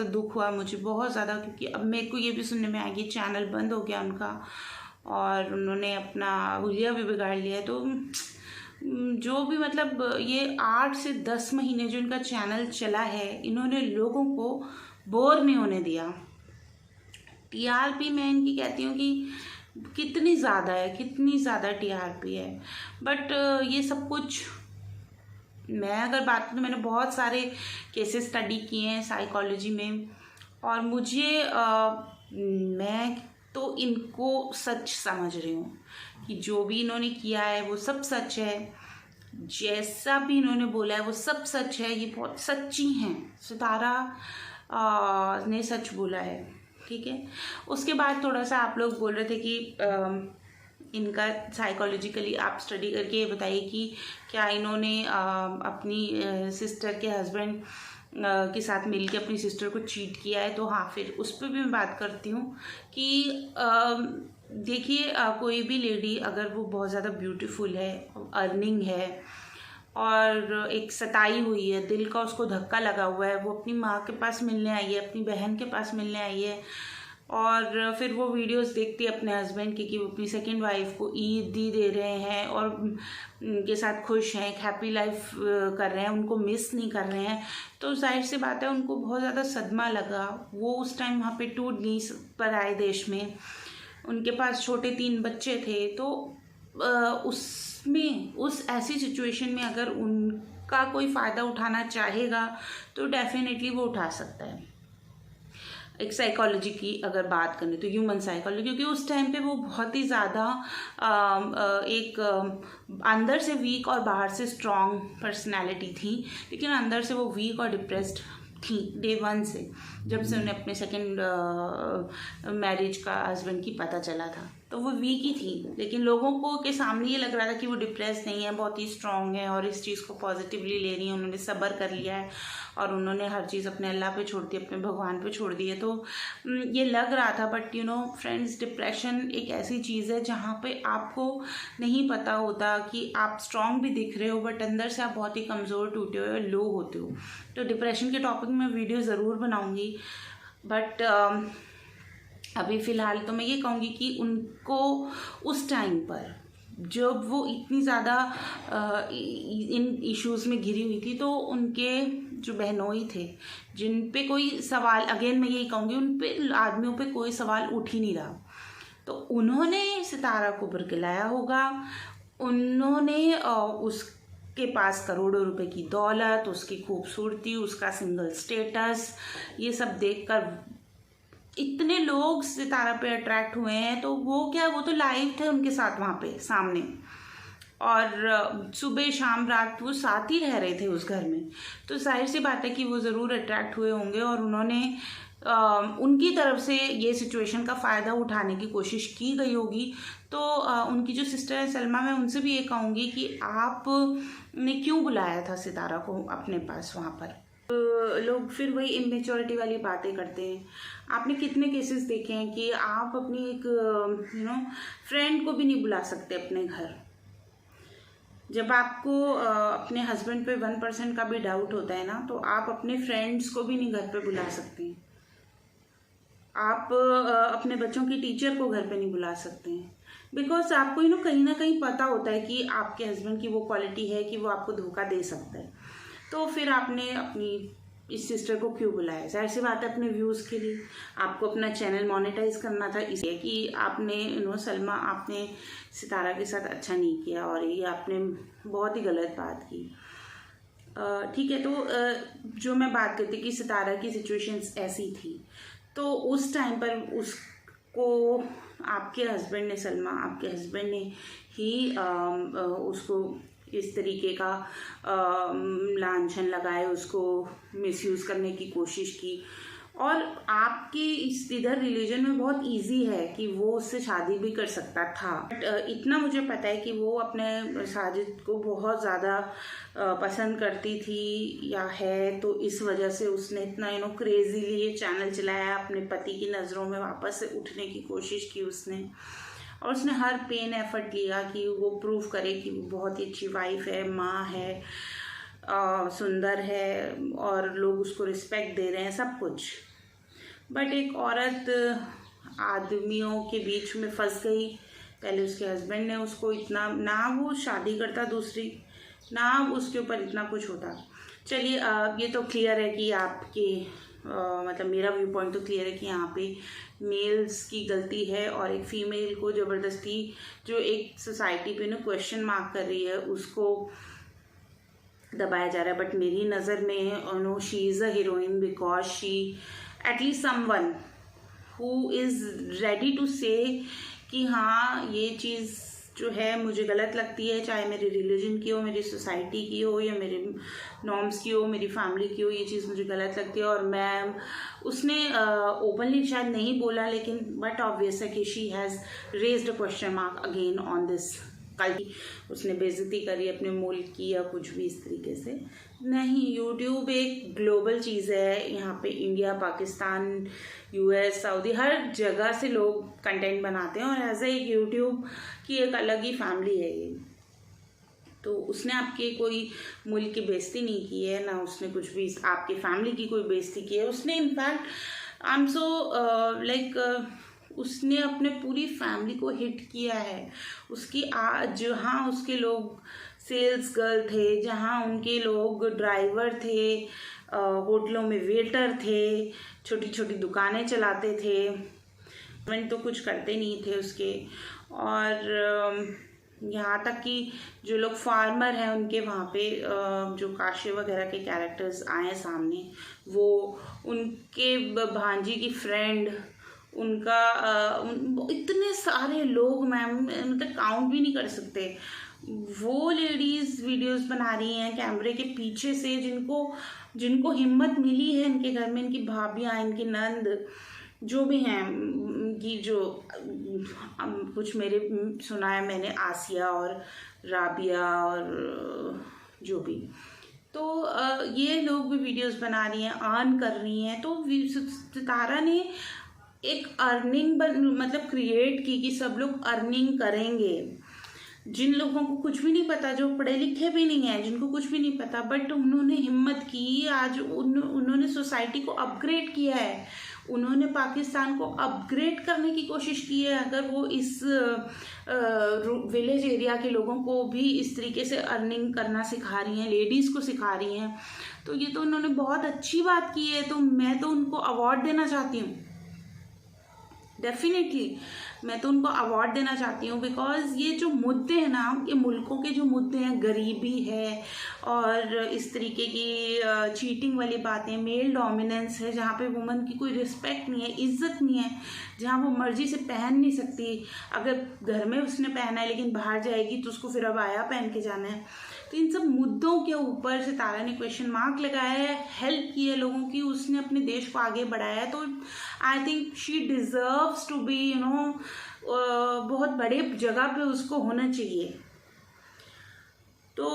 दुख हुआ मुझे बहुत ज़्यादा, क्योंकि अब मेरे को ये भी सुनने में आया कि चैनल बंद हो गया उनका और उन्होंने अपना हुलिया भी बिगाड़ लिया। तो जो भी मतलब ये 8 से 10 महीने जो इनका चैनल चला है, इन्होंने लोगों को बोर नहीं होने दिया। टीआरपी मैं इनकी कहती हूँ कि कितनी ज़्यादा है, कितनी ज़्यादा टीआरपी है। बट ये सब कुछ मैं अगर बात करूँ तो मैंने बहुत सारे केसेस स्टडी किए हैं साइकोलॉजी में, और मुझे मैं तो इनको सच समझ रही हूँ कि जो भी इन्होंने किया है वो सब सच है, जैसा भी इन्होंने बोला है वो सब सच है। ये बहुत सच्ची हैं, सितारा ने सच बोला है, ठीक है। उसके बाद थोड़ा सा आप लोग बोल रहे थे कि इनका साइकोलॉजिकली आप स्टडी करके ये बताइए कि क्या इन्होंने अपनी सिस्टर के हस्बैंड के साथ मिलके अपनी सिस्टर को चीट किया है। तो हाँ, फिर उस पर भी मैं बात करती हूँ कि देखिए कोई भी लेडी अगर वो बहुत ज़्यादा ब्यूटीफुल है, अर्निंग है और एक सताई हुई है, दिल का उसको धक्का लगा हुआ है, वो अपनी माँ के पास मिलने आई है, अपनी बहन के पास मिलने आई है, और फिर वो वीडियोस देखती है अपने हस्बैंड की कि वो अपनी सेकंड वाइफ को ईदी दे रहे हैं और उनके साथ खुश हैं, हैप्पी लाइफ कर रहे हैं, उनको मिस नहीं कर रहे हैं। तो जाहिर सी बात है उनको बहुत ज़्यादा सदमा लगा। वो उस टाइम वहाँ पे टूट गई पराए देश में, उनके पास छोटे 3 बच्चे थे। तो उसमें उस ऐसी सिचुएशन में अगर उनका कोई फ़ायदा उठाना चाहेगा तो डेफिनेटली वो उठा सकता है। एक साइकोलॉजी की अगर बात करें तो ह्यूमन साइकोलॉजी, क्योंकि उस टाइम पे वो बहुत ही ज़्यादा एक अंदर से वीक और बाहर से स्ट्रॉन्ग पर्सनैलिटी थी, लेकिन अंदर से वो वीक और डिप्रेस्ड थी डे 1 से, जब से उन्हें अपने सेकंड मैरिज का हस्बैंड की पता चला था। तो वो वीक ही थी, लेकिन लोगों को के सामने ये लग रहा था कि वो डिप्रेस नहीं है, बहुत ही स्ट्रांग है और इस चीज़ को पॉजिटिवली ले रही है। उन्होंने सब्र कर लिया है और उन्होंने हर चीज़ अपने अल्लाह पे छोड़ दी, अपने भगवान पे छोड़ दी है। तो ये लग रहा था। But you know friends, depression एक ऐसी चीज़ है जहाँ पे आपको नहीं पता होता कि आप स्ट्रांग भी दिख रहे हो बट अंदर से आप बहुत ही कमज़ोर, टूटे हुए, लो होते हो। तो डिप्रेशन के टॉपिक में वीडियो ज़रूर बनाऊँगी, बट अभी फ़िलहाल तो मैं ये कहूँगी कि उनको उस टाइम पर जब वो इतनी ज़्यादा इन इश्यूज़ में घिरी हुई थी, तो उनके जो बहनोई थे जिन पे कोई सवाल, अगेन मैं यही कहूँगी, उन पे आदमियों पे कोई सवाल उठ ही नहीं रहा, तो उन्होंने सितारा को बरगलाया होगा। उन्होंने उसके पास करोड़ों रुपए की दौलत, उसकी खूबसूरती, उसका सिंगल स्टेटस, ये सब देखकर इतने लोग सितारा पे अट्रैक्ट हुए हैं। तो वो क्या, वो तो लाइव थे उनके साथ वहाँ पे सामने, और सुबह शाम रात वो साथ ही रह रहे थे उस घर में। तो जाहिर सी बात है कि वो ज़रूर अट्रैक्ट हुए होंगे और उन्होंने उनकी तरफ से ये सिचुएशन का फ़ायदा उठाने की कोशिश की गई होगी। तो उनकी जो सिस्टर है सलमा, मैं उनसे भी ये कहूँगी कि आपने क्यों बुलाया था सितारा को अपने पास वहाँ पर। लोग फिर वही इमेच्योरिटी वाली बातें करते हैं। आपने कितने केसेस देखे हैं कि आप अपनी एक फ्रेंड को भी नहीं बुला सकते अपने घर। जब आपको अपने हस्बैंड पे 1% का भी डाउट होता है ना, तो आप अपने फ्रेंड्स को भी नहीं घर पे बुला सकते। आप अपने बच्चों की टीचर को घर पे नहीं बुला सकते हैं, बिकॉज आपको कहीं ना कहीं पता होता है कि आपके हस्बैंड की वो क्वालिटी है कि वो आपको धोखा दे सकता है। तो फिर आपने अपनी इस सिस्टर को क्यों बुलाया? जाहिर सी बात है अपने व्यूज़ के लिए, आपको अपना चैनल मोनेटाइज करना था, इसलिए कि आपने सलमा, आपने सितारा के साथ अच्छा नहीं किया और ये आपने बहुत ही गलत बात की। ठीक है, तो जो मैं बात करती कि सितारा की सिचुएशंस ऐसी थी, तो उस टाइम पर उसको आपके हस्बैंड ने, सलमा आपके हस्बैंड ने ही उसको इस तरीके का लांछन लगाए, उसको मिसयूज़ करने की कोशिश की। और आपके इधर रिलीजन में बहुत इजी है कि वो उससे शादी भी कर सकता था, बट इतना मुझे पता है कि वो अपने साजिद को बहुत ज़्यादा पसंद करती थी या है, तो इस वजह से उसने इतना क्रेजीली ये चैनल चलाया, अपने पति की नज़रों में वापस से उठने की कोशिश की उसने, और उसने हर पेन एफर्ट लिया कि वो प्रूव करे कि वो बहुत ही अच्छी वाइफ है, माँ है, सुंदर है और लोग उसको रिस्पेक्ट दे रहे हैं, सब कुछ। बट एक औरत आदमियों के बीच में फंस गई। पहले उसके हस्बैंड ने उसको इतना, ना वो शादी करता दूसरी, ना उसके ऊपर इतना कुछ होता। चलिए ये तो क्लियर है कि आपके मतलब मेरा व्यू पॉइंट तो क्लियर है कि यहाँ पे मेल्स की गलती है और एक फीमेल को ज़बरदस्ती जो एक सोसाइटी पे ना क्वेश्चन मार्क कर रही है उसको दबाया जा रहा है। बट मेरी नज़र में no, she is a heroine because she at least someone who is ready to say कि हाँ ये चीज़ जो है मुझे गलत लगती है, चाहे मेरे रिलीजन की हो, मेरी सोसाइटी की हो, या मेरे नॉर्म्स की हो, मेरी फैमिली की हो, ये चीज़ मुझे गलत लगती है। और मैं उसने ओपनली शायद नहीं बोला, लेकिन बट ऑब्वियस है कि she has raised a question mark again on this. कल उसने बेइज्जती करी अपने मुल्क की या कुछ भी इस तरीके से नहीं। यूट्यूब एक ग्लोबल चीज़ है, यहाँ पे इंडिया, पाकिस्तान, यूएस, सऊदी, हर जगह से लोग कंटेंट बनाते हैं और एज ए यूट्यूब की एक अलग ही फैमिली है ये। तो उसने आपके कोई मुल्क की बेइज्जती नहीं की है, ना उसने कुछ भी आपके फैमिली की कोई बेइज्जती की है। उसने in fact I am so like उसने अपने पूरी फैमिली को हिट किया है। उसकी जहाँ उसके लोग सेल्स गर्ल थे, जहाँ उनके लोग ड्राइवर थे, होटलों में वेटर थे, छोटी छोटी दुकानें चलाते थे, तो कुछ करते नहीं थे उसके। और यहाँ तक कि जो लोग फार्मर हैं उनके वहाँ पे जो काशे वगैरह के कैरेक्टर्स आए सामने, वो उनके भांजी की फ्रेंड, उनका इतने सारे लोग मैम, मतलब काउंट भी नहीं कर सकते। वो लेडीज़ वीडियोस बना रही हैं कैमरे के पीछे से, जिनको हिम्मत मिली है इनके घर में, इनकी भाभियाँ, इनकी नंद जो भी हैं, कि जो कुछ मेरे सुना है मैंने, आसिया और राबिया और जो भी, तो ये लोग भी वीडियोस बना रही हैं, अर्न कर रही हैं। तो सितारा ने एक अर्निंग मतलब क्रिएट की कि सब लोग अर्निंग करेंगे। जिन लोगों को कुछ भी नहीं पता, जो पढ़े लिखे भी नहीं है, जिनको कुछ भी नहीं पता, बट उन्होंने हिम्मत की, आज उन्होंने सोसाइटी को अपग्रेड किया है, उन्होंने पाकिस्तान को अपग्रेड करने की कोशिश की है। अगर वो इस विलेज एरिया के लोगों को भी इस तरीके से अर्निंग करना सिखा रही हैं, लेडीज़ को सिखा रही हैं, तो ये तो उन्होंने बहुत अच्छी बात की है। तो मैं तो उनको अवार्ड देना चाहती हूँ, डेफिनेटली मैं तो उनको अवार्ड देना चाहती हूँ। बिकॉज ये जो मुद्दे हैं ना, ये मुल्कों के जो मुद्दे हैं, गरीबी है और इस तरीके की चीटिंग वाली बातें, मेल डोमिनेंस है, जहाँ पे वुमन की कोई रिस्पेक्ट नहीं है, इज्जत नहीं है, जहाँ वो मर्जी से पहन नहीं सकती। अगर घर में उसने पहना है लेकिन बाहर जाएगी तो उसको फिर अब आया पहन के जाना है। तो इन सब मुद्दों के ऊपर सितारा ने क्वेश्चन मार्क लगाया है, हेल्प की है लोगों की, उसने अपने देश को आगे बढ़ाया है। तो I think she deserves to be बहुत बड़े जगह पे उसको होना चाहिए। तो